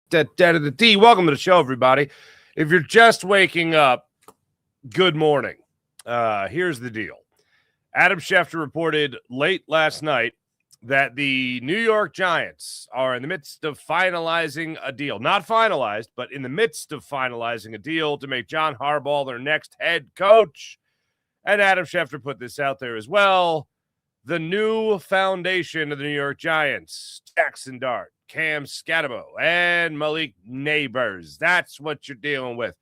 D. Welcome to the show, everybody. If you're just waking up, good morning. Here's the deal. Adam Schefter reported late last night that the New York Giants are in the midst of finalizing a deal. Not finalized, but in the midst of finalizing a deal to make John Harbaugh their next head coach. And Adam Schefter put this out there as well. The new foundation of the New York Giants, Jackson Dart, Cam Scatterbo, and Malik Neighbors. That's what you're dealing with.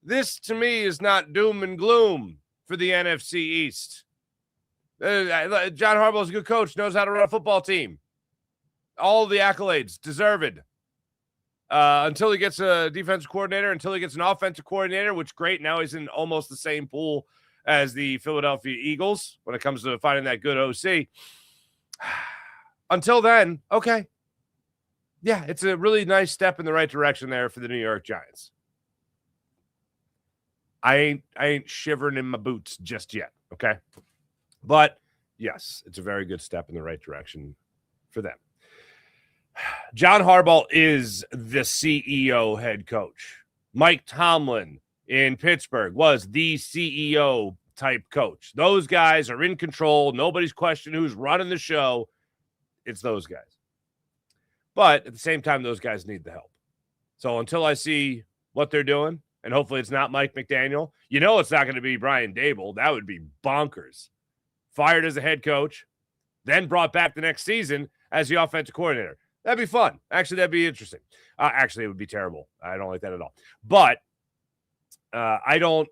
This, to me, is not doom and gloom for the NFC East. John Harbaugh's a good coach, knows how to run a football team. All the accolades, deserved. Until he gets a defensive coordinator, until he gets an offensive coordinator, which great, now he's in almost the same pool as the Philadelphia Eagles when it comes to finding that good OC. Until then, okay. Yeah, it's a really nice step in the right direction there for the New York Giants. I ain't shivering in my boots just yet, okay? But, yes, it's a very good step in the right direction for them. John Harbaugh is the CEO head coach. Mike Tomlin in Pittsburgh was the CEO type coach. Those guys are in control. Nobody's questioning who's running the show. It's those guys. But at the same time, those guys need the help. So until I see what they're doing, and hopefully it's not Mike McDaniel, it's not going to be Brian Daboll. That would be bonkers. Fired as a head coach, then brought back the next season as the offensive coordinator. That'd be fun. Actually, that'd be interesting. Actually, it would be terrible. I don't like that at all. But I don't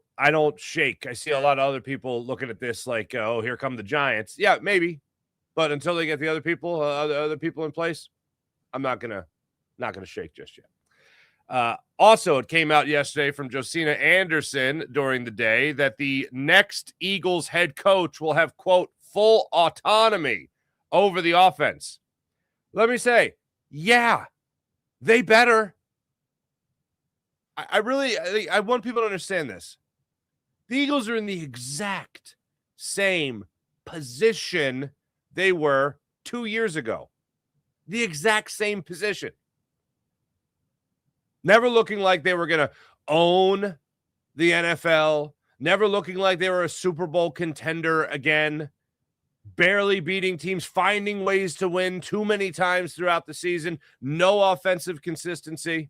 shake. I see a lot of other people looking at this like, oh, here come the Giants. Yeah, maybe. But until they get the other people in place, I'm not gonna shake just yet. Also, it came out yesterday from Josina Anderson during the day that the next Eagles head coach will have, quote, full autonomy over the offense. Let me say, yeah, they better. I want people to understand this. The Eagles are in the exact same position they were 2 years ago. The exact same position. Never looking like they were going to own the NFL. Never looking like they were a Super Bowl contender again. Barely beating teams, finding ways to win too many times throughout the season. No offensive consistency.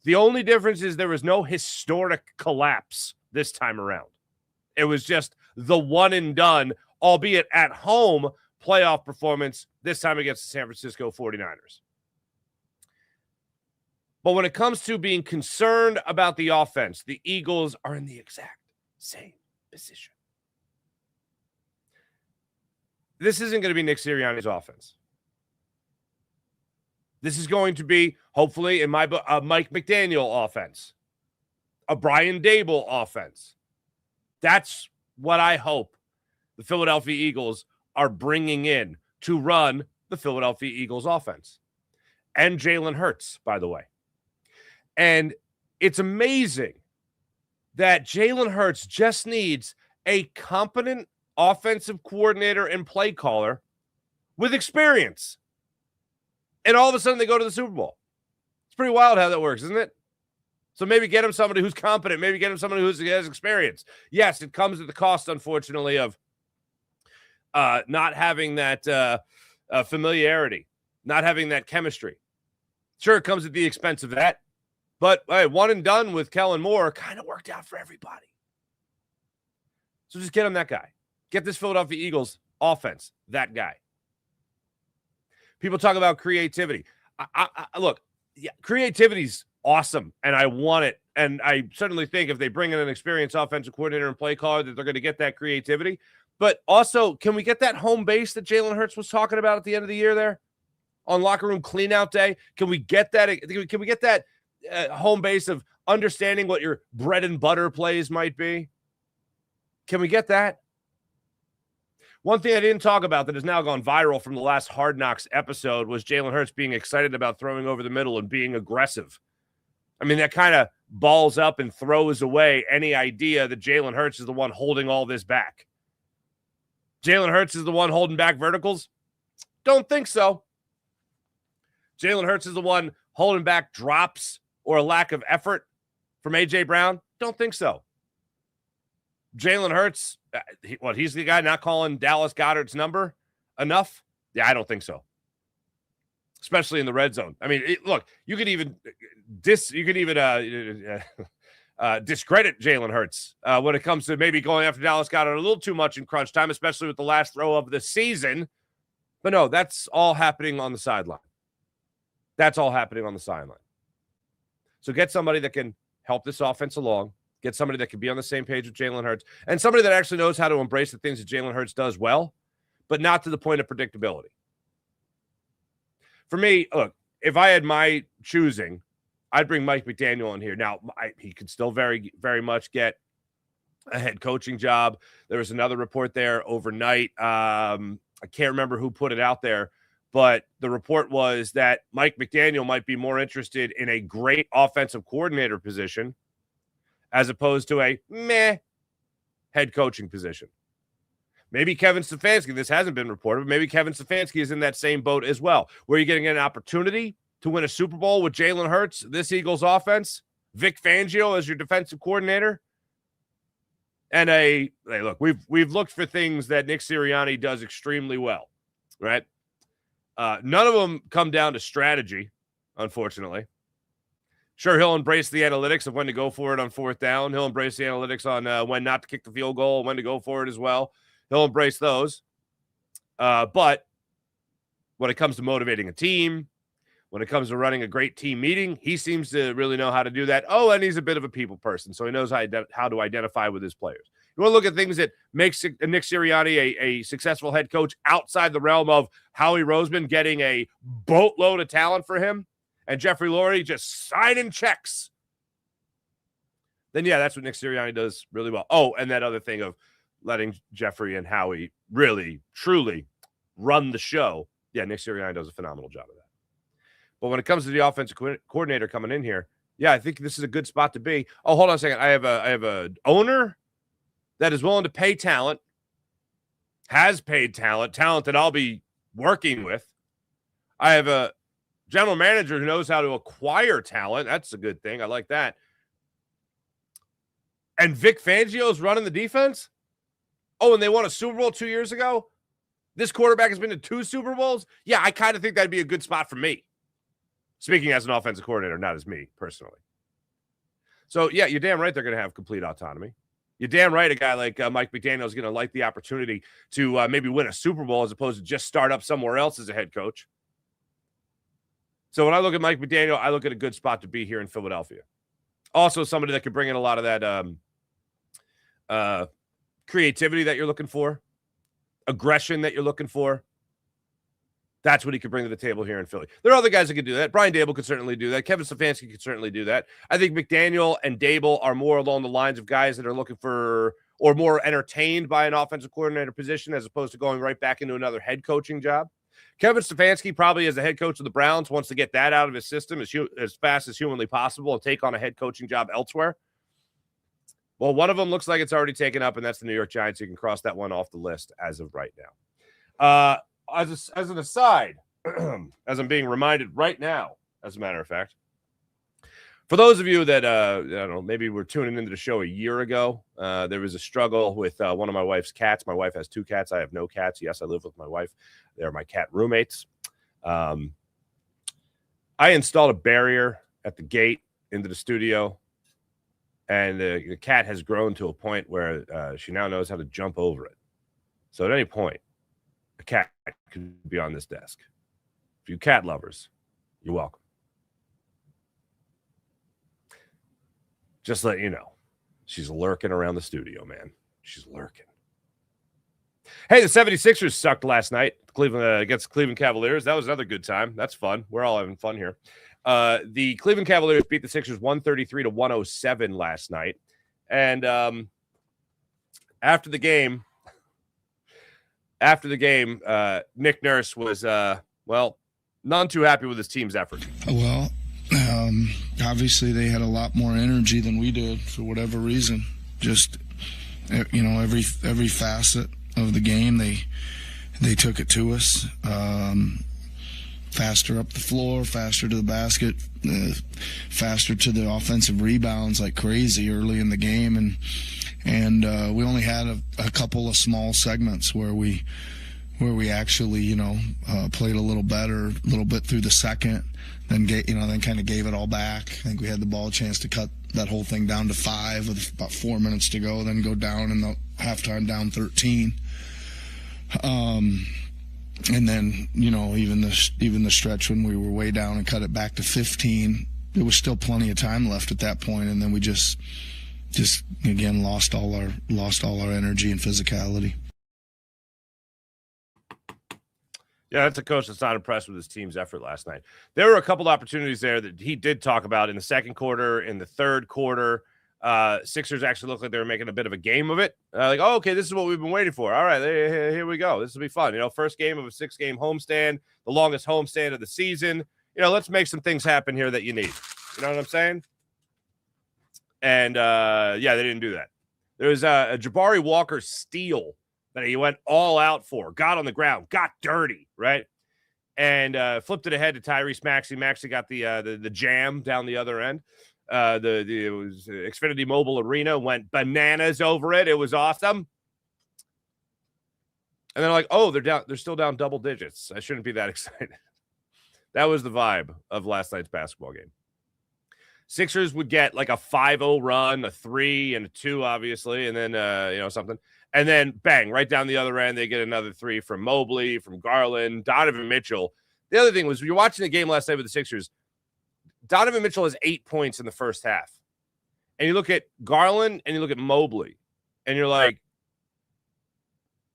The only difference is there was no historic collapse this time around. It was just the one and done, albeit at home, playoff performance, this time against the San Francisco 49ers. But when it comes to being concerned about the offense, the Eagles are in the exact same position. This isn't going to be Nick Sirianni's offense. This is going to be, hopefully, in my book, a Mike McDaniel offense, a Brian Daboll offense. That's what I hope the Philadelphia Eagles are bringing in to run the Philadelphia Eagles offense. And Jalen Hurts, by the way. And it's amazing that Jalen Hurts just needs a competent offensive coordinator and play caller with experience. And all of a sudden they go to the Super Bowl. It's pretty wild how that works, isn't it? So maybe get him somebody who's competent. Maybe get him somebody who has experience. Yes, it comes at the cost, unfortunately, of not having that familiarity, not having that chemistry. Sure, it comes at the expense of that. But hey, one and done with Kellen Moore kind of worked out for everybody. So just get him that guy. Get this Philadelphia Eagles offense, that guy. People talk about creativity. Look, yeah, creativity's awesome, and I want it. And I certainly think if they bring in an experienced offensive coordinator and play caller that they're going to get that creativity. But also, can we get that home base that Jalen Hurts was talking about at the end of the year there on locker room cleanout day? Can we get that? Can we get that home base of understanding what your bread and butter plays might be? Can we get that? One thing I didn't talk about that has now gone viral from the last Hard Knocks episode was Jalen Hurts being excited about throwing over the middle and being aggressive. I mean, that kind of balls up and throws away any idea that Jalen Hurts is the one holding all this back. Jalen Hurts is the one holding back verticals? Don't think so. Jalen Hurts is the one holding back drops or a lack of effort from A.J. Brown? Don't think so. Jalen Hurts, he's the guy not calling Dallas Goedert's number enough? Yeah, I don't think so. Especially in the red zone. I mean, look, you could even discredit Jalen Hurts when it comes to maybe going after Dallas Goedert a little too much in crunch time, especially with the last throw of the season. But no, that's all happening on the sideline. That's all happening on the sideline. So get somebody that can help this offense along. Get somebody that can be on the same page with Jalen Hurts, and somebody that actually knows how to embrace the things that Jalen Hurts does well, but not to the point of predictability. For me, look, if I had my choosing, I'd bring Mike McDaniel in here. Now, he could still very, very much get a head coaching job. There was another report there overnight. I can't remember who put it out there, but the report was that Mike McDaniel might be more interested in a great offensive coordinator position as opposed to a meh head coaching position. Maybe Kevin Stefanski, this hasn't been reported, but maybe Kevin Stefanski is in that same boat as well, where you're getting an opportunity to win a Super Bowl with Jalen Hurts, this Eagles offense, Vic Fangio as your defensive coordinator. And look, we've looked for things that Nick Sirianni does extremely well, right? None of them come down to strategy, unfortunately. Sure, he'll embrace the analytics of when to go for it on fourth down. He'll embrace the analytics on when not to kick the field goal, when to go for it as well. He'll embrace those. But when it comes to motivating a team, when it comes to running a great team meeting, he seems to really know how to do that. Oh, and he's a bit of a people person, so he knows how to identify with his players. You want to look at things that makes Nick Sirianni a successful head coach outside the realm of Howie Roseman getting a boatload of talent for him and Jeffrey Lurie just signing checks. Then, yeah, that's what Nick Sirianni does really well. Oh, and that other thing of letting Jeffrey and Howie really, truly run the show. Yeah, Nick Sirianni does a phenomenal job of that. But when it comes to the offensive coordinator coming in here, yeah, I think this is a good spot to be. Oh, hold on a second. I have a owner that is willing to pay talent, has paid talent that I'll be working with. I have a general manager who knows how to acquire talent. That's a good thing. I like that. And Vic Fangio is running the defense? Oh, and they won a Super Bowl 2 years ago? This quarterback has been to 2 Super Bowls? Yeah, I kind of think that'd be a good spot for me. Speaking as an offensive coordinator, not as me personally. So, yeah, you're damn right they're going to have complete autonomy. You're damn right a guy like Mike McDaniel is going to like the opportunity to maybe win a Super Bowl as opposed to just start up somewhere else as a head coach. So when I look at Mike McDaniel, I look at a good spot to be here in Philadelphia. Also, somebody that could bring in a lot of that creativity that you're looking for, aggression that you're looking for. That's what he could bring to the table here in Philly. There are other guys that could do that. Brian Dable could certainly do that. Kevin Stefanski could certainly do that. I think McDaniel and Dable are more along the lines of guys that are looking for or more entertained by an offensive coordinator position as opposed to going right back into another head coaching job. Kevin Stefanski probably as the head coach of the Browns wants to get that out of his system as fast as humanly possible and take on a head coaching job elsewhere. Well, one of them looks like it's already taken up, and that's the New York Giants. You can cross that one off the list as of right now. As an aside, as I'm being reminded right now, as a matter of fact, for those of you that, I don't know, maybe were tuning into the show a year ago, there was a struggle with one of my wife's cats. My wife has 2 cats. I have no cats. Yes, I live with my wife. They're my cat roommates. I installed a barrier at the gate into the studio, and the cat has grown to a point where she now knows how to jump over it. So at any point, a cat could be on this desk. If you cat lovers, you're welcome. Just let you know, she's lurking around the studio, man. She's lurking. Hey, the 76ers sucked last night against the Cleveland Cavaliers. That was another good time. That's fun. We're all having fun here. The Cleveland Cavaliers beat the Sixers 133-107 last night. And after the game, Nick Nurse was, none too happy with his team's effort. Well, obviously they had a lot more energy than we did for whatever reason. Just, every facet of the game, they took it to us. faster up the floor, faster to the basket, faster to the offensive rebounds like crazy early in the game. And we only had a couple of small segments where we actually, played a little better, a little bit through the second, then kind of gave it all back. I think we had the ball chance to cut that whole thing down to 5 with about 4 minutes to go, then go down in the halftime down 13. And then, even the stretch when we were way down and cut it back to 15, there was still plenty of time left at that point, and then we just again lost all our energy and physicality. Yeah, that's a coach that's not impressed with his team's effort last night. There were a couple opportunities there that he did talk about in the second quarter, in the third quarter. Sixers actually looked like they were making a bit of a game of it. Okay, this is what we've been waiting for. All right, here we go. This will be fun. First game of a 6-game homestand, the longest homestand of the season. Let's make some things happen here that you need. You know what I'm saying? And, they didn't do that. There was a Jabari Walker steal that he went all out for, got on the ground, got dirty, right? And flipped it ahead to Tyrese Maxey. Maxey got the jam down the other end. It was Xfinity Mobile Arena, went bananas over it. It was awesome. And they're like, oh, they're still down double digits. I shouldn't be that excited. That was the vibe of last night's basketball game. Sixers would get like a 5-0 run, a 3 and a 2, obviously, and then something. And then bang, right down the other end, they get another 3 from Mobley, from Garland, Donovan Mitchell. The other thing was, when you're watching the game last night with the Sixers, Donovan Mitchell has 8 points in the first half. And you look at Garland and you look at Mobley, and you're like,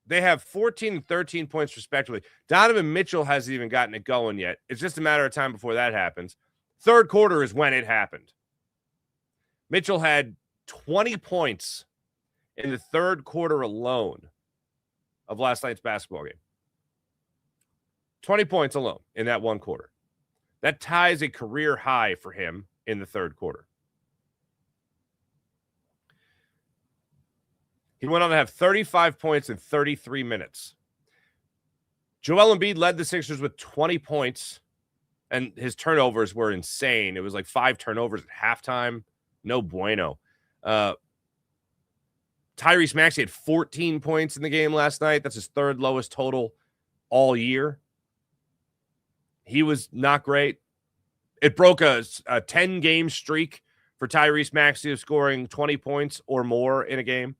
they have 14 and 13 points respectively. Donovan Mitchell hasn't even gotten it going yet. It's just a matter of time before that happens. Third quarter is when it happened. Mitchell had 20 points in the third quarter alone of last night's basketball game. 20 points alone in that one quarter. That ties a career high for him in the third quarter. He went on to have 35 points in 33 minutes. Joel Embiid led the Sixers with 20 points, and his turnovers were insane. It was like 5 turnovers at halftime. No bueno. Tyrese Maxey had 14 points in the game last night. That's his third lowest total all year. He was not great. It broke a 10-game streak for Tyrese Maxey of scoring 20 points or more in a game.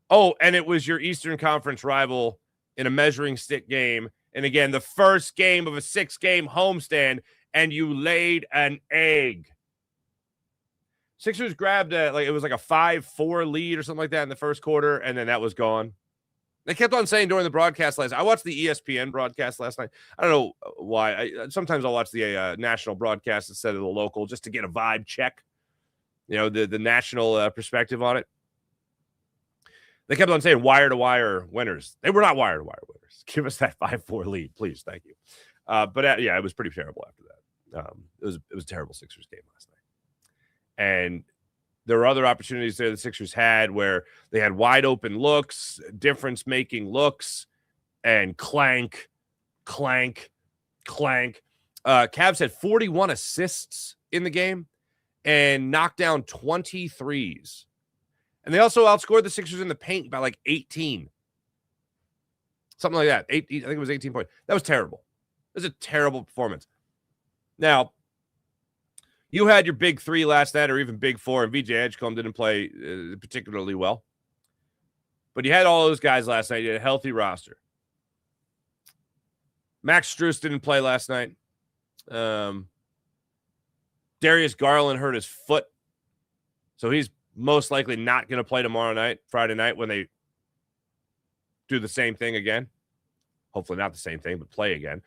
Oh, and it was your Eastern Conference rival in a measuring stick game. And again, the first game of a 6-game homestand, and you laid an egg. Sixers grabbed it was like a 5-4 lead or something like that in the first quarter, and then that was gone. They kept on saying during the broadcast last night. I watched the ESPN broadcast last night. I don't know why. Sometimes I'll watch the national broadcast instead of the local just to get a vibe check, the national perspective on it. They kept on saying wire-to-wire winners. They were not wire-to-wire winners. Give us that 5-4 lead, please. Thank you. It was pretty terrible after that. It was a terrible Sixers game last night. And there were other opportunities there the Sixers had where they had wide open looks, difference-making looks, and clank, clank, clank. Cavs had 41 assists in the game and knocked down 20 threes. And they also outscored the Sixers in the paint by like 18. Something like that. I think it was 18 points. That was terrible. It was a terrible performance. Now, you had your big 3 last night, or even big 4, and VJ Edgecombe didn't play particularly well. But you had all those guys last night. You had a healthy roster. Max Strus didn't play last night. Darius Garland hurt his foot. So he's most likely not going to play tomorrow night, Friday night, when they do the same thing again. Hopefully not the same thing, but play again.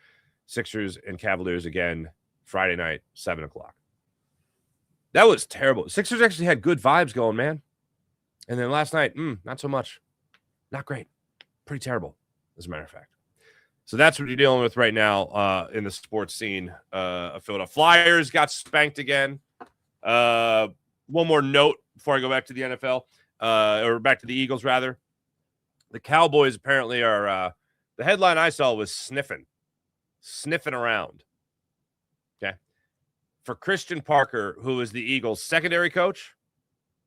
Sixers and Cavaliers again Friday night, 7 o'clock. That was terrible. Sixers actually had good vibes going, man. And then last night, not so much. Not great. Pretty terrible, as a matter of fact. So that's what you're dealing with right now in the sports scene of Philadelphia. Flyers got spanked again. One more note before I go back to the NFL, or back to the Eagles, rather. The Cowboys apparently are the headline I saw was sniffing. sniffing around. Okay. For Christian Parker, who is the Eagles' secondary coach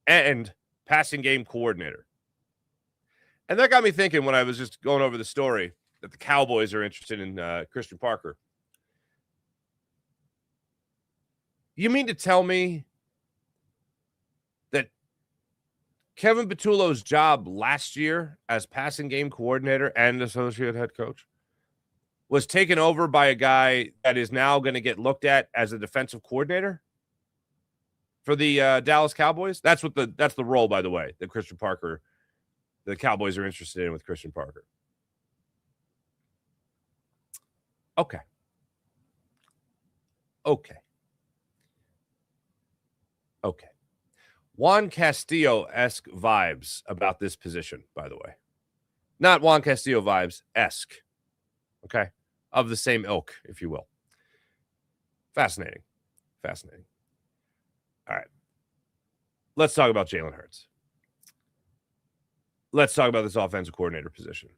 and passing game coordinator. And that got me thinking when I was just going over the story that the Cowboys are interested in Christian Parker. You mean to tell me that Kevin Patullo's job last year as passing game coordinator and associate head coach was taken over by a guy that is now going to get looked at as a defensive coordinator for the Dallas Cowboys? That's the role, by the way, that Christian Parker, the Cowboys are interested in with Christian Parker. Okay. Juan Castillo-esque vibes about this position, by the way. Not Juan Castillo vibes-esque. Okay? Of the same ilk, if you will. Fascinating. All right. Let's talk about Jalen Hurts. Let's talk about this offensive coordinator position,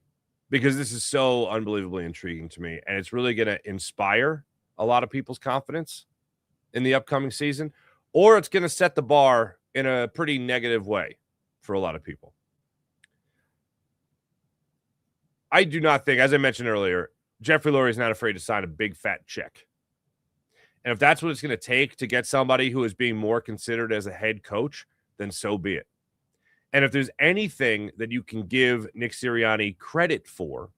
because this is so unbelievably intriguing to me, and it's really going to inspire a lot of people's confidence in the upcoming season, or it's going to set the bar in a pretty negative way for a lot of people. I do not think, as I mentioned earlier, Jeffrey Lurie is not afraid to sign a big fat check. And if that's what it's going to take to get somebody who is being more considered as a head coach, then so be it. And if there's anything that you can give Nick Sirianni credit for,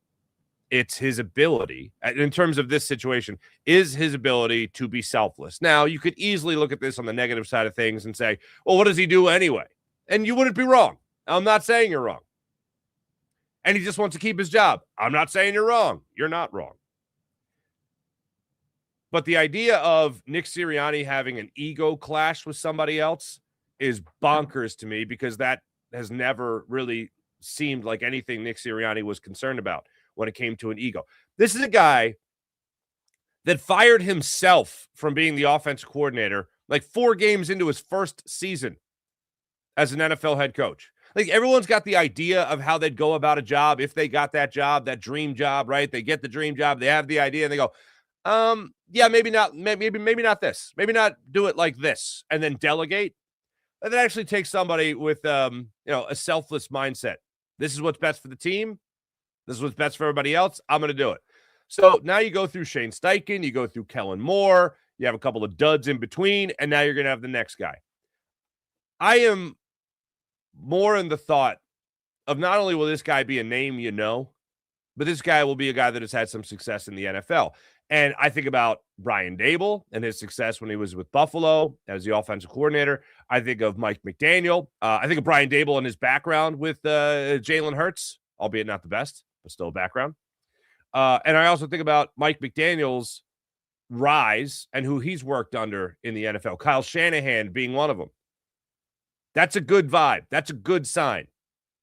it's his ability, in terms of this situation, is his ability to be selfless. Now, you could easily look at this on the negative side of things and say, well, what does he do anyway? And you wouldn't be wrong. I'm not saying you're wrong. And he just wants to keep his job. I'm not saying you're wrong. You're not wrong. But the idea of Nick Sirianni having an ego clash with somebody else is bonkers to me, because that has never really seemed like anything Nick Sirianni was concerned about when it came to an ego. This is a guy that fired himself from being the offensive coordinator like 4 games into his first season as an NFL head coach. Like, everyone's got the idea of how they'd go about a job if they got that job, that dream job, right? They get the dream job, they have the idea, and they go, yeah, maybe not not this. Maybe not do it like this, and then delegate. And then actually take somebody with a selfless mindset. This is what's best for the team. This is what's best for everybody else. I'm going to do it. So now you go through Shane Steichen, you go through Kellen Moore, you have a couple of duds in between, and now you're going to have the next guy. I am more in the thought of not only will this guy be a name you know, but this guy will be a guy that has had some success in the NFL. And I think about Brian Daboll and his success when he was with Buffalo as the offensive coordinator. I think of Mike McDaniel. I think of Brian Daboll and his background with Jalen Hurts, albeit not the best, but still a background. And I also think about Mike McDaniel's rise and who he's worked under in the NFL. Kyle Shanahan being one of them. That's a good vibe. That's a good sign.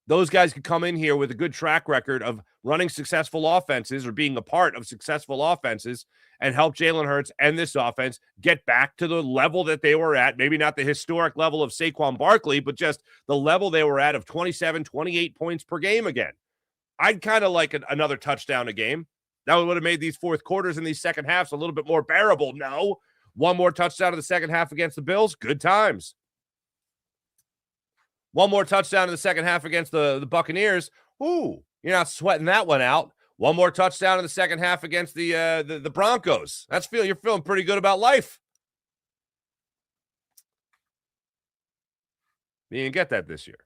Those guys could come in here with a good track record of running successful offenses or being a part of successful offenses and help Jalen Hurts and this offense get back to the level that they were at. Maybe not the historic level of Saquon Barkley, but just the level they were at of 27, 28 points per game again. I'd kind of like another touchdown a game. That would have made these fourth quarters and these second halves a little bit more bearable. No. One more touchdown in the second half against the Bills. Good times. One more touchdown in the second half against the Buccaneers. Ooh, you're not sweating that one out. One more touchdown in the second half against the Broncos. You're feeling pretty good about life. You didn't get that this year.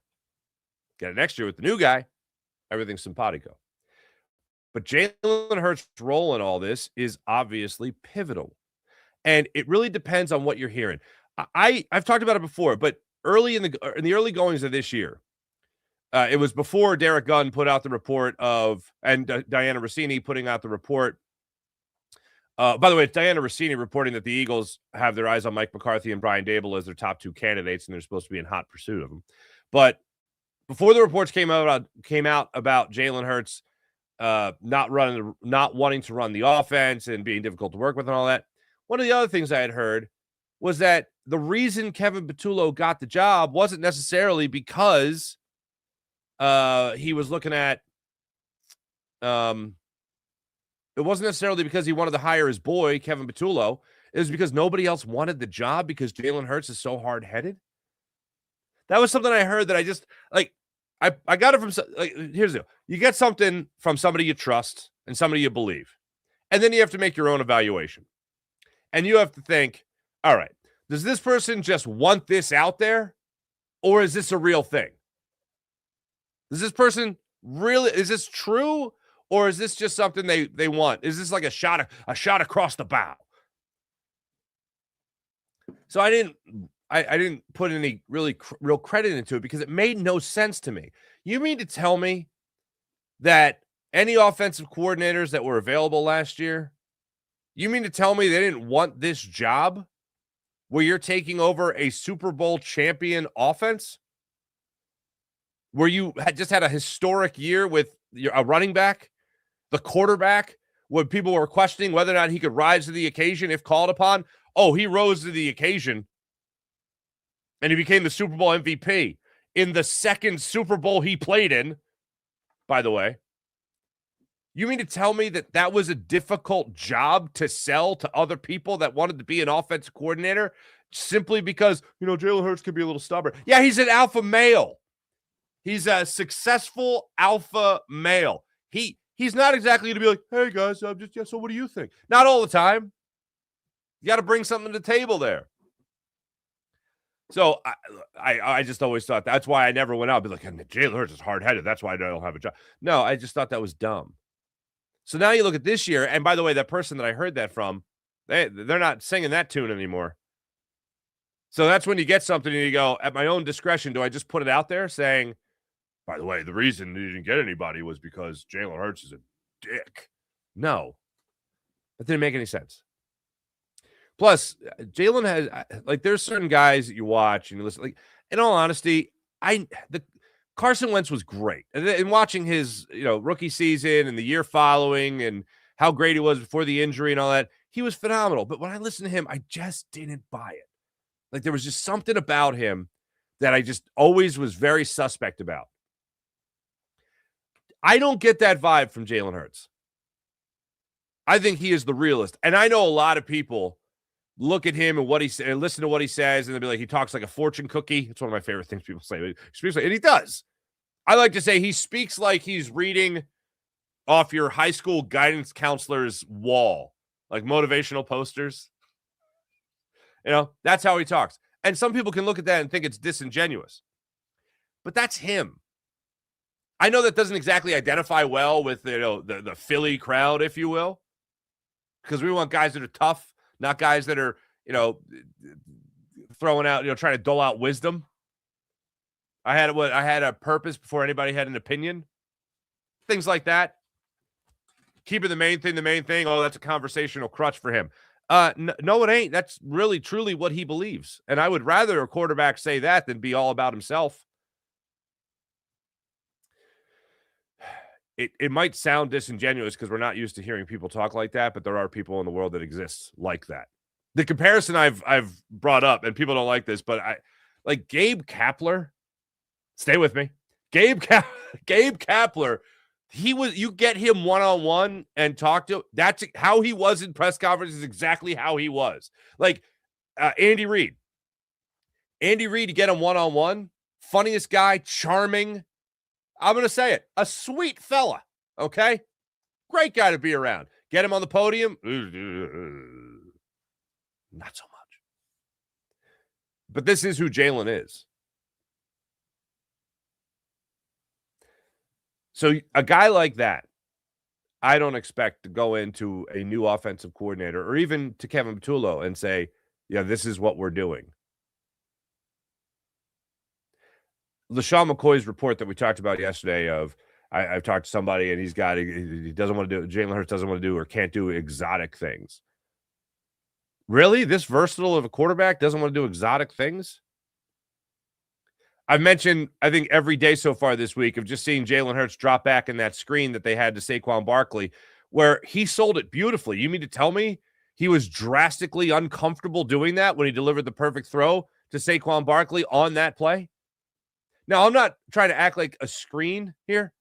Get it next year with the new guy. Everything's simpatico. But Jalen Hurts' role in all this is obviously pivotal. And it really depends on what you're hearing. I've talked about it before, but early in the early goings of this year, it was before Derek Gunn put out the report and Diana Rossini putting out the report. By the way, it's Diana Rossini reporting that the Eagles have their eyes on Mike McCarthy and Brian Daboll as their top 2 candidates, and they're supposed to be in hot pursuit of them. But before the reports came out about Jalen Hurts not wanting to run the offense and being difficult to work with and all that, one of the other things I had heard was that the reason Kevin Patullo got the job wasn't necessarily because he was looking at it wasn't necessarily because he wanted to hire his boy, Kevin Patullo. It was because nobody else wanted the job because Jalen Hurts is so hard-headed. That was something I heard that I just, like, I got it from, like, here's the deal. You get something from somebody you trust and somebody you believe. And then you have to make your own evaluation. And you have to think, all right, does this person just want this out there? Or is this a real thing? Does this person really, is this true? Or is this just something they want? Is this like a shot across the bow? So I didn't put any real credit into it because it made no sense to me. You mean to tell me that any offensive coordinators that were available last year, you mean to tell me they didn't want this job where you're taking over a Super Bowl champion offense? Where you just had a historic year with a running back, the quarterback, when people were questioning whether or not he could rise to the occasion if called upon? Oh, he rose to the occasion, and he became the Super Bowl MVP in the second Super Bowl he played in, by the way. You mean to tell me that that was a difficult job to sell to other people that wanted to be an offensive coordinator simply because, Jalen Hurts could be a little stubborn? Yeah, he's an alpha male. He's a successful alpha male. He's not exactly going to be like, hey, guys, so what do you think? Not all the time. You got to bring something to the table there. So I just always thought that's why I never went out and be like, Jalen Hurts is hard-headed. That's why I don't have a job. No, I just thought that was dumb. So now you look at this year, and by the way, that person that I heard that from, they're not singing that tune anymore. So that's when you get something and you go, at my own discretion, do I just put it out there saying, by the way, the reason you didn't get anybody was because Jalen Hurts is a dick? No. That didn't make any sense. Plus, Jalen has, there's certain guys that you watch and you listen, in all honesty, Carson Wentz was great. And watching his, rookie season and the year following and how great he was before the injury and all that, he was phenomenal. But when I listened to him, I just didn't buy it. There was just something about him that I just always was very suspect about. I don't get that vibe from Jalen Hurts. I think he is the realist. And I know a lot of people look at him and listen to what he says, and they'll be like, he talks like a fortune cookie. It's one of my favorite things people say. And he does. I like to say he speaks like he's reading off your high school guidance counselor's wall, like motivational posters. That's how he talks. And some people can look at that and think it's disingenuous. But that's him. I know that doesn't exactly identify well with the Philly crowd, if you will, because we want guys that are tough, not guys that are, throwing out, trying to dole out wisdom. I had a purpose before anybody had an opinion. Things like that. Keeping the main thing. Oh, that's a conversational crutch for him. No, it ain't. That's really, truly what he believes. And I would rather a quarterback say that than be all about himself. It might sound disingenuous because we're not used to hearing people talk like that, but there are people in the world that exist like that. The comparison I've brought up, and people don't like this, but Gabe Kapler. Stay with me. Gabe Kapler, you get him one-on-one and talk to him. That's how he was in press conferences, exactly how he was. Andy Reid. Andy Reid, you get him one-on-one, funniest guy, charming. I'm going to say it. A sweet fella, okay? Great guy to be around. Get him on the podium. Not so much. But this is who Jalen is. So a guy like that, I don't expect to go into a new offensive coordinator or even to Kevin Patullo and say, yeah, this is what we're doing. LaShawn McCoy's report that we talked about yesterday of I've talked to somebody and he doesn't want to do, Jalen Hurts doesn't want to do or can't do exotic things. Really? This versatile of a quarterback doesn't want to do exotic things? I've mentioned, I think, every day so far this week of just seeing Jalen Hurts drop back in that screen that they had to Saquon Barkley, where he sold it beautifully. You mean to tell me he was drastically uncomfortable doing that when he delivered the perfect throw to Saquon Barkley on that play? Now, I'm not trying to act like a screen here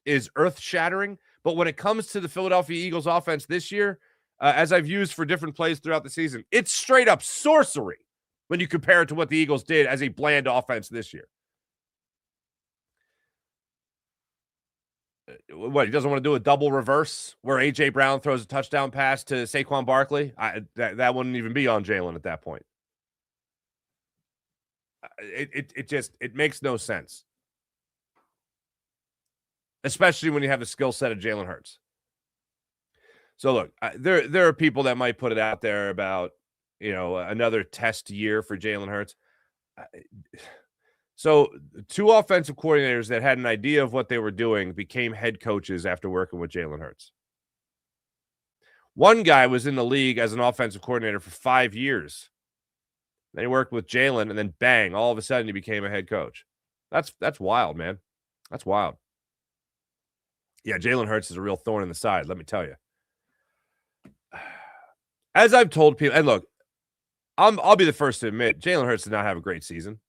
is earth-shattering, But when it comes to the Philadelphia Eagles offense this year, as I've used for different plays throughout the season, it's straight up sorcery when you compare it to what the Eagles did as a bland offense this year. What, he doesn't want to do a double reverse where A.J. Brown throws a touchdown pass to Saquon Barkley? That wouldn't even be on Jalen at that point. It makes no sense. Especially when you have the skill set of Jalen Hurts. So look, there are people that might put it out there about, another test year for Jalen Hurts. So 2 offensive coordinators that had an idea of what they were doing became head coaches after working with Jalen Hurts. One guy was in the league as an offensive coordinator for 5 years. Then he worked with Jalen, and then bang, all of a sudden he became a head coach. That's wild, man. That's wild. Yeah, Jalen Hurts is a real thorn in the side, let me tell you. As I've told people, and look, I'll be the first to admit, Jalen Hurts did not have a great season.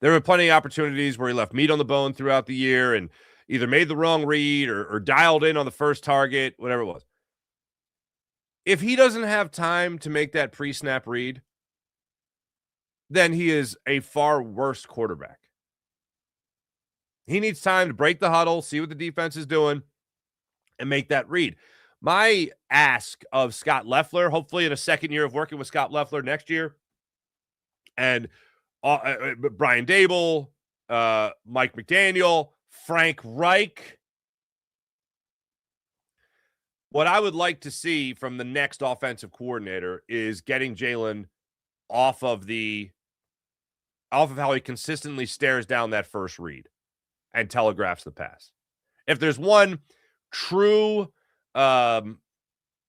There were plenty of opportunities where he left meat on the bone throughout the year and either made the wrong read or dialed in on the first target, whatever it was. If he doesn't have time to make that pre-snap read, then he is a far worse quarterback. He needs time to break the huddle, see what the defense is doing, and make that read. My ask of Scott Loeffler, hopefully in a second year of working with Scott Loeffler next year, and Brian Dable, Mike McDaniel, Frank Reich. What I would like to see from the next offensive coordinator is getting Jalen off of how he consistently stares down that first read and telegraphs the pass. If there's one true and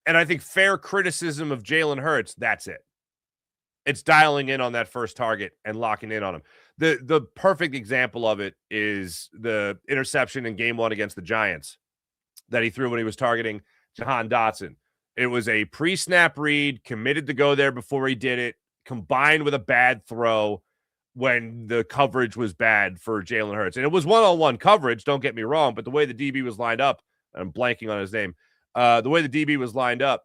I think fair criticism of Jalen Hurts, that's it. It's dialing in on that first target and locking in on him. The perfect example of it is the interception in game 1 against the Giants that he threw when he was targeting Jahan Dotson. It was a pre-snap read, committed to go there before he did it, combined with a bad throw when the coverage was bad for Jalen Hurts. And it was one-on-one coverage, don't get me wrong, but the way the DB was lined up, I'm blanking on his name, the way the DB was lined up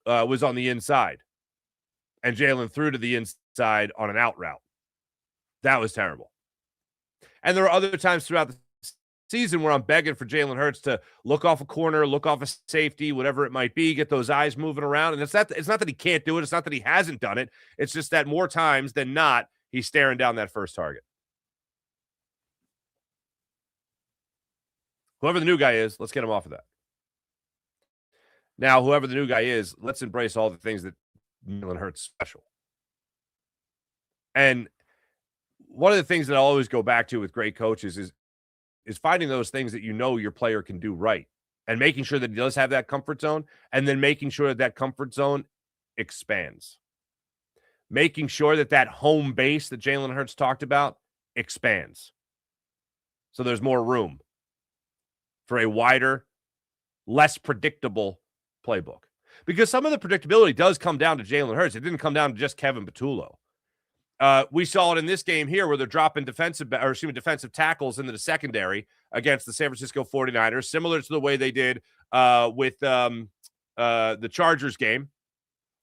was on the inside. And Jalen threw to the inside on an out route. That was terrible. And there are other times throughout the season where I'm begging for Jalen Hurts to look off a corner, look off a safety, whatever it might be, get those eyes moving around. And it's not that he can't do it. It's not that he hasn't done it. It's just that more times than not, he's staring down that first target. Whoever the new guy is, let's get him off of that. Now, whoever the new guy is, let's embrace all the things that Jalen Hurts special. And one of the things that I always go back to with great coaches is finding those things that your player can do right and making sure that he does have that comfort zone and then making sure that comfort zone expands. Making sure that home base that Jalen Hurts talked about expands. So there's more room for a wider, less predictable playbook. Because some of the predictability does come down to Jalen Hurts. It didn't come down to just Kevin Patullo. We saw it in this game here where they're dropping defensive tackles into the secondary against the San Francisco 49ers, similar to the way they did with the Chargers game.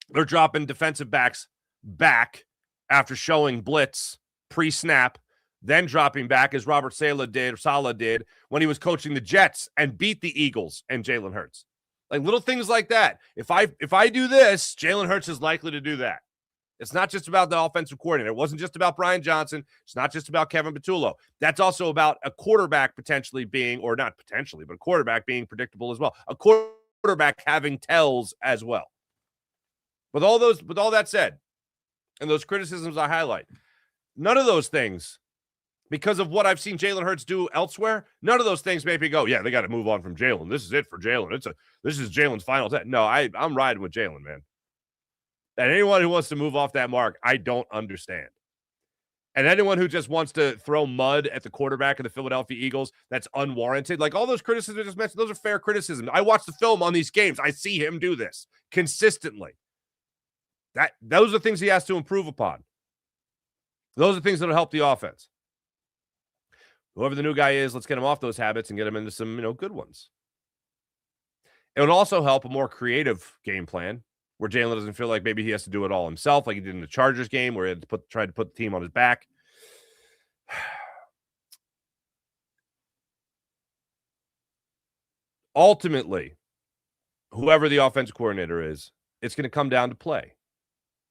They're dropping defensive backs back after showing blitz pre-snap, then dropping back as Robert Saleh did when he was coaching the Jets and beat the Eagles and Jalen Hurts. Like little things like that. If I do this, Jalen Hurts is likely to do that. It's not just about the offensive coordinator. It wasn't just about Brian Johnson. It's not just about Kevin Patullo. That's also about a quarterback potentially being, or not potentially, but a quarterback being predictable as well. A quarterback having tells as well. With all that said, and those criticisms I highlight, none of those things, because of what I've seen Jalen Hurts do elsewhere, none of those things make me go, yeah, they got to move on from Jalen. This is it for Jalen. This is Jalen's final test. No, I'm riding with Jalen, man. And anyone who wants to move off that mark, I don't understand. And anyone who just wants to throw mud at the quarterback of the Philadelphia Eagles, that's unwarranted. Like all those criticisms I just mentioned, those are fair criticisms. I watch the film on these games. I see him do this consistently. Those are things he has to improve upon. Those are things that will help the offense. Whoever the new guy is, let's get him off those habits and get him into some, good ones. It would also help a more creative game plan where Jalen doesn't feel like maybe he has to do it all himself, like he did in the Chargers game where he had to tried to put the team on his back. Ultimately, whoever the offensive coordinator is, it's going to come down to play.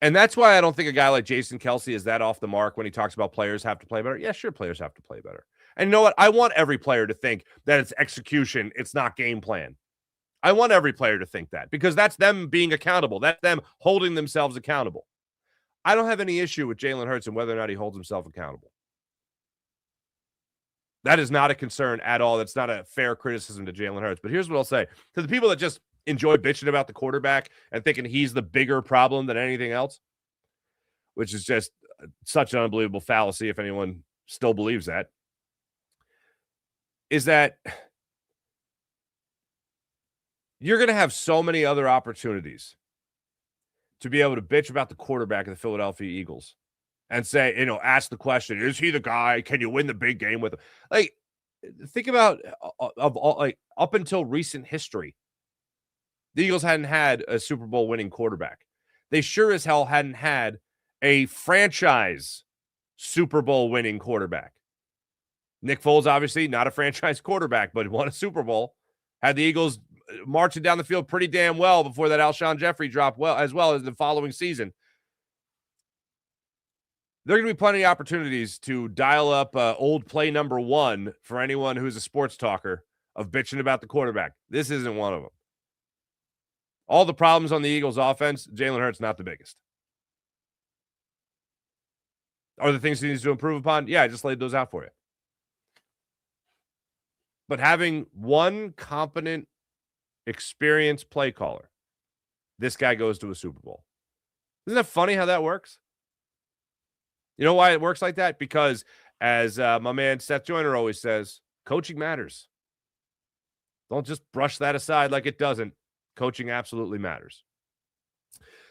And that's why I don't think a guy like Jason Kelce is that off the mark when he talks about players have to play better. Yeah, sure, players have to play better. And you know what? I want every player to think that it's execution, it's not game plan. I want every player to think that because that's them being accountable. That's them holding themselves accountable. I don't have any issue with Jalen Hurts and whether or not he holds himself accountable. That is not a concern at all. That's not a fair criticism to Jalen Hurts. But here's what I'll say. To the people that just enjoy bitching about the quarterback and thinking he's the bigger problem than anything else, which is just such an unbelievable fallacy if anyone still believes that, is that you're going to have so many other opportunities to be able to bitch about the quarterback of the Philadelphia Eagles and say, ask the question, is he the guy? Can you win the big game with him? Like, think about up until recent history, the Eagles hadn't had a Super Bowl winning quarterback. They sure as hell hadn't had a franchise Super Bowl winning quarterback. Nick Foles, obviously not a franchise quarterback, but won a Super Bowl. Had the Eagles marching down the field pretty damn well before that Alshon Jeffrey drop as well as the following season. There are going to be plenty of opportunities to dial up old play number one for anyone who's a sports talker of bitching about the quarterback. This isn't one of them. All the problems on the Eagles offense, Jalen Hurts not the biggest. Are the things he needs to improve upon? Yeah, I just laid those out for you. But having one competent, experienced play caller, this guy goes to a Super Bowl. Isn't that funny how that works? You know why it works like that? Because as my man Seth Joyner always says, coaching matters. Don't just brush that aside like it doesn't. Coaching absolutely matters.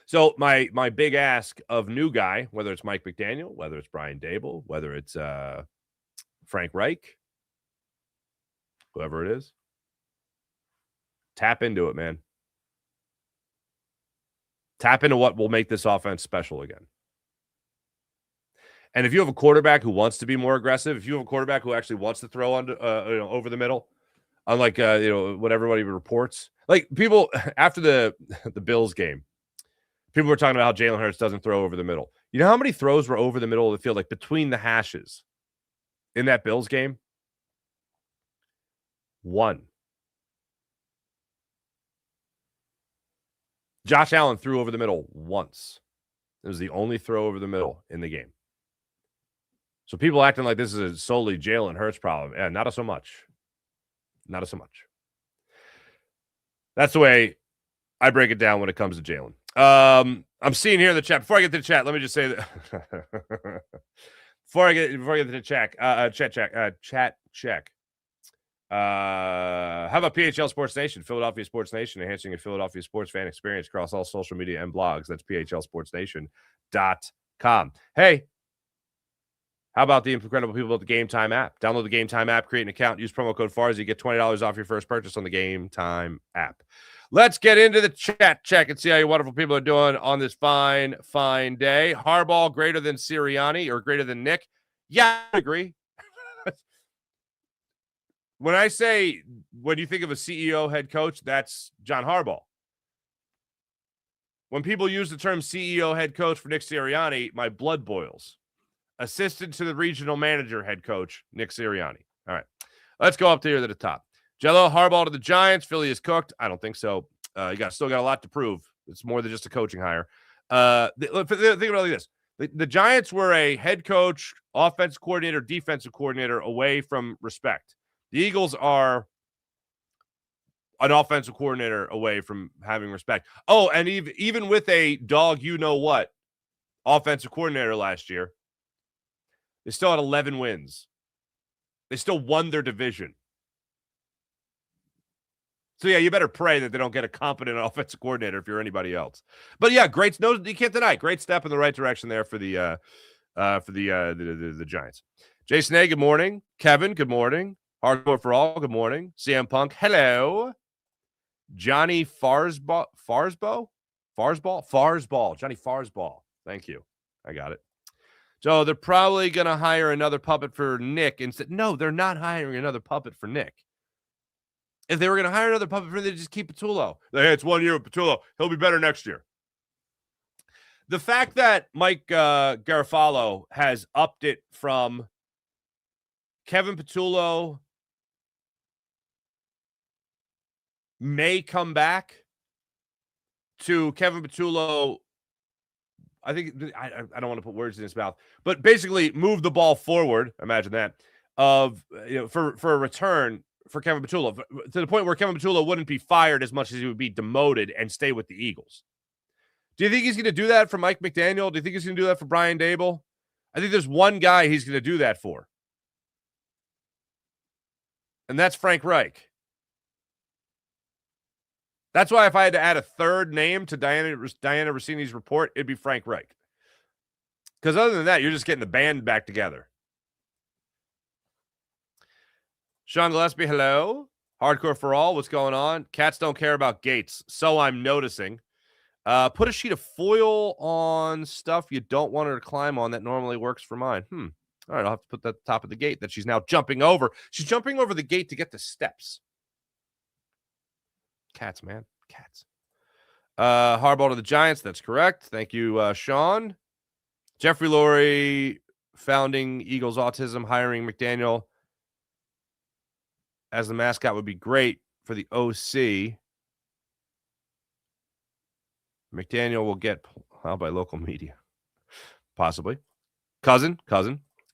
So my big ask of new guy, whether it's Mike McDaniel, whether it's Brian Daboll, whether it's Frank Reich, whoever it is, tap into it, man. Tap into what will make this offense special again. And if you have a quarterback who wants to be more aggressive, if you have a quarterback who actually wants to throw over the middle, unlike what everybody reports, like people after the Bills game, people were talking about how Jalen Hurts doesn't throw over the middle. You know how many throws were over the middle of the field, like between the hashes, in that Bills game? One. Josh Allen threw over the middle once. It was the only throw over the middle in the game. So people acting like this is a solely Jalen Hurts problem. Yeah, not so much. Not so much. That's the way I break it down when it comes to Jalen. I'm seeing here in the chat. Before I get to the chat, let me just say that. before I get to the chat, chat check. How about PHL Sports Nation, Philadelphia Sports Nation, enhancing a Philadelphia sports fan experience across all social media and blogs. That's phlsportsnation.com. Hey, how about the incredible people at the Game Time app? Download the Game Time app, create an account, use promo code FARS. You get $20 off your first purchase on the Game Time app. Let's get into the chat check and see how you wonderful people are doing on this fine, fine day. Harbaugh greater than Sirianni or greater than Nick? Yeah, I agree. When I say, when you think of a CEO head coach, that's John Harbaugh. When people use the term CEO head coach for Nick Sirianni, my blood boils. Assistant to the regional manager head coach, Nick Sirianni. All right. Let's go up to here to the top. Jello, Harbaugh to the Giants. Philly is cooked. I don't think so. You still got a lot to prove. It's more than just a coaching hire. Think about it like this. The Giants were a head coach, offensive coordinator, defensive coordinator away from respect. The Eagles are an offensive coordinator away from having respect. Oh, and even with a dog, offensive coordinator last year, they still had 11 wins. They still won their division. So, yeah, you better pray that they don't get a competent offensive coordinator if you're anybody else. But, yeah, you can't deny. Great step in the right direction there for the Giants. Jason A., good morning. Kevin, good morning. Hardcore for all, good morning. CM Punk, hello. Johnny Farsball. Johnny Farsball. Thank you. I got it. So they're probably going to hire another puppet for Nick instead. No, they're not hiring another puppet for Nick. If they were going to hire another puppet for Nick, they'd just keep Patullo. Hey, it's 1 year with Patullo. He'll be better next year. The fact that Mike Garofalo has upped it from Kevin Patullo may come back to Kevin Patullo, I think I don't want to put words in his mouth, but basically move the ball forward. Imagine that for a return for Kevin Patullo to the point where Kevin Patullo wouldn't be fired as much as he would be demoted and stay with the Eagles. Do you think he's going to do that for Mike McDaniel? Do you think he's going to do that for Brian Dable? I think there's one guy he's going to do that for, and that's Frank Reich. That's why if I had to add a third name to Diana Rossini's report, it'd be Frank Reich. Because other than that, you're just getting the band back together. Sean Gillespie, hello. Hardcore for all, what's going on? Cats don't care about gates, so I'm noticing. Put a sheet of foil on stuff you don't want her to climb on that normally works for mine. All right, I'll have to put that at the top of the gate that she's now jumping over. She's jumping over the gate to get the steps. Cats, man. Cats. Harbaugh to the Giants. That's correct. Thank you, Sean. Jeffrey Lurie, founding Eagles Autism, hiring McDaniel as the mascot would be great for the OC. McDaniel will get by local media. Possibly. Cousin.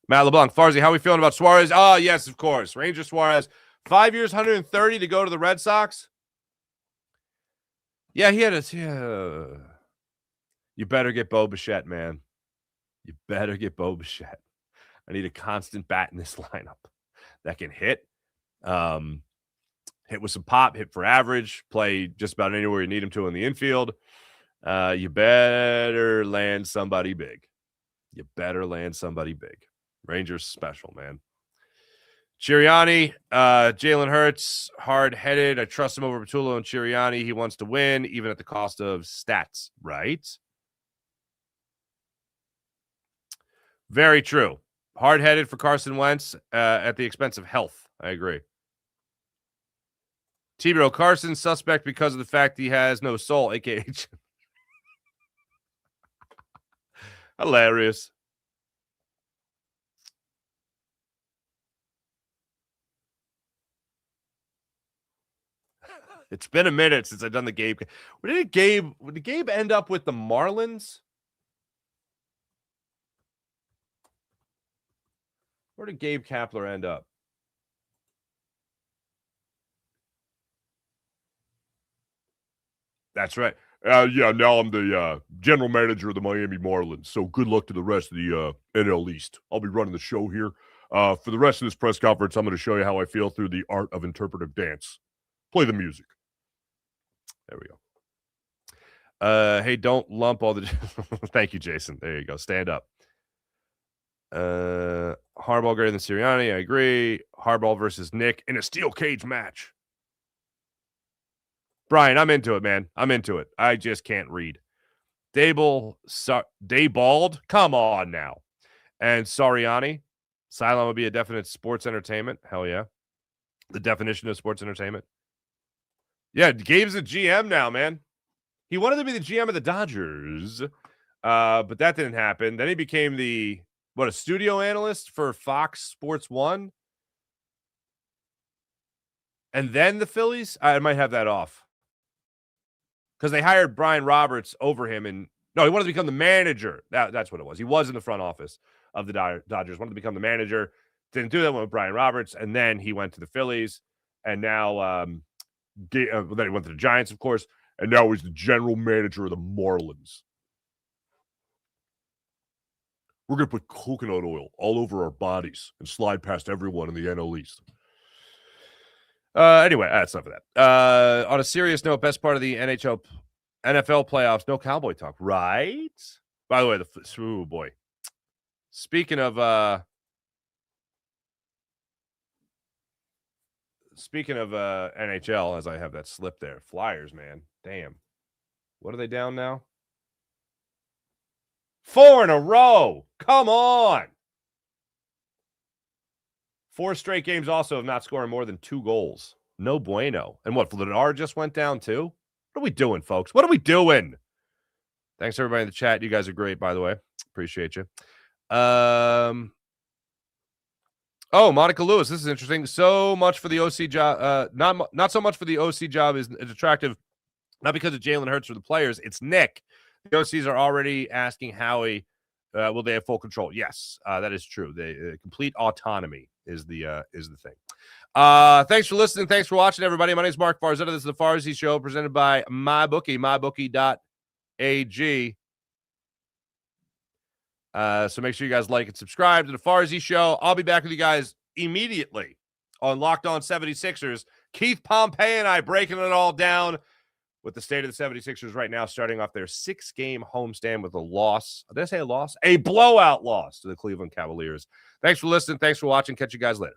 Matt LeBlanc. Farzy, how are we feeling about Suarez? Oh, yes, of course. Ranger Suarez. 5 years, 130 to go to the Red Sox. Yeah, he had a... You better get Bo Bichette, man. You better get Bo Bichette. I need a constant bat in this lineup that can hit. Hit with some pop, hit for average, play just about anywhere you need him to in the infield. You better land somebody big. Rangers special, man. Chiriani, Jalen Hurts, hard-headed. I trust him over Patullo and Chiriani. He wants to win, even at the cost of stats, right? Very true. Hard-headed for Carson Wentz at the expense of health. I agree. Thibodeau, Carson, suspect because of the fact he has no soul, a.k.a. Hilarious. It's been a minute since I've done the Gabe. Did Gabe end up with the Marlins? Where did Gabe Kapler end up? That's right. Yeah, now I'm the general manager of the Miami Marlins. So good luck to the rest of the NL East. I'll be running the show here. For the rest of this press conference, I'm going to show you how I feel through the art of interpretive dance. Play the music. There we go. Hey, don't lump all the... Thank you, Jason. There you go. Stand up. Harbaugh greater than Sirianni. I agree. Harbaugh versus Nick in a steel cage match. Brian, I'm into it, man. I'm into it. I just can't read. Daybald? Come on now. And Sarianni. Cylon would be a definite sports entertainment. Hell yeah. The definition of sports entertainment. Yeah, Gabe's a GM now, man. He wanted to be the GM of the Dodgers, but that didn't happen. Then he became a studio analyst for Fox Sports 1. And then the Phillies? I might have that off. Because they hired Brian Roberts over him. No, he wanted to become the manager. That's what it was. He was in the front office of the Dodgers, wanted to become the manager. Didn't do that with Brian Roberts. And then he went to the Phillies. And now then he went to the Giants, of course. And now he's the general manager of the Marlins. We're going to put coconut oil all over our bodies and slide past everyone in the NL East. Anyway, that's enough of that. On a serious note, best part of the NFL playoffs, no Cowboy talk, right? By the way, oh boy. Speaking of speaking of NHL, as I have that slip there, Flyers, man. Damn. What are they down now? 4 in a row. Come on. 4 straight games also of not scoring more than 2 goals. No bueno. And what, Vladar just went down too? What are we doing, folks? What are we doing? Thanks, everybody in the chat. You guys are great, by the way. Appreciate you. Oh, Monica Lewis, this is interesting. So much for the OC job. Not so much for the OC job is attractive, not because of Jalen Hurts or the players. It's Nick. The OCs are already asking Howie, will they have full control? Yes, that is true. The complete autonomy is the thing. Thanks for listening. Thanks for watching, everybody. My name is Mark Farzetta. This is the Farzy Show presented by MyBookie, mybookie.ag. So make sure you guys like and subscribe to the Farzy Show. I'll be back with you guys immediately on Locked On 76ers. Keith Pompey and I breaking it all down with the state of the 76ers right now, starting off their 6-game homestand with a loss. Did I say a loss? A blowout loss to the Cleveland Cavaliers. Thanks for listening. Thanks for watching. Catch you guys later.